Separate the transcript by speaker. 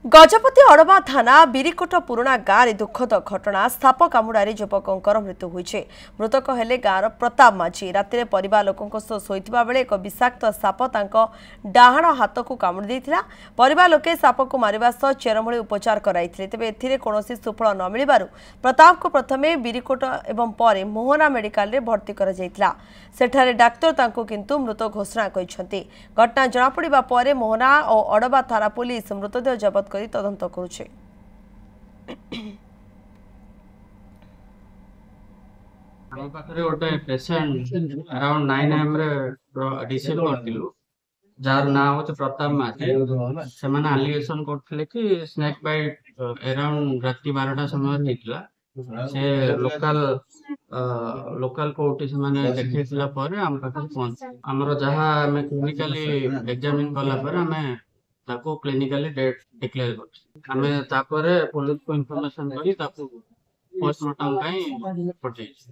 Speaker 1: गजपति अड़बा थाना बिरिकोट पुराणा गाँव दुखद घटना साप कामुड़ारे युवकों मृत्यु होइछे। मृतक हेले गाँवर प्रताप माझी। राति परिवार लोकों शोइथिबा बेले एक विषाक्त साप तांको डाहाण हाथ को कामुड़ी देइथिला। परिवार लोके साप को मारिबा सह चेरमूली उपचार कराइथिले। तेबे एथिरे कोनोसी सुफल न मिलिबारु प्रताप को प्रथमे बिरिकोट एवं परे मोहना मेडिकल रे भर्ती करा जाइथिला। सेठारे डाक्टर तांको किंतु मृत घोषणा करिसेंती। घटना जणा पड़िबा परे मोहना और अड़बा थाना पुलिस मृतदेह जबत करी तदंत करुछे।
Speaker 2: ଆମ ପାଖରେ ଗୋଟେ ପେସେଣ୍ଟ ଆରାଉଣ୍ଡ 9 AM ରେ ରିସିଭ୍ କରିଥିଲୁ ଯାହାର ନାଁ ହଉଛି ପ୍ରତାପ ମାଝୀ। ସେମାନେ ଆଲିଗେସନ କରୁଥିଲେ କି ସ୍ନେକ୍ ବାଇଟ୍ ଆରାଉଣ୍ଡ ରାତି 12ଟା ସମୟରେ ହେଇଥିଲା। ସେ ଲୋକାଲ କୋର୍ଟ ସେମାନେ ଦେଖେଇଥିଲା ପରେ ଆମ ପାଖରେ ପହଞ୍ଚି ଆମର ଯାହା ଆମେ କ୍ଲିନିକାଲି ଏକ୍ସାମିନ୍ କଲା ପରେ ଆମେ ତାକୁ କ୍ଲିନିକାଲି ଡେଟ୍ ଡିକ୍ଲେୟାର କରିଛୁ। ଆମେ ତାପରେ ପୋଲିସକୁ ଇନଫର୍ମେସନ କରି ତାକୁ पोस्टमार्टम पठेइछु।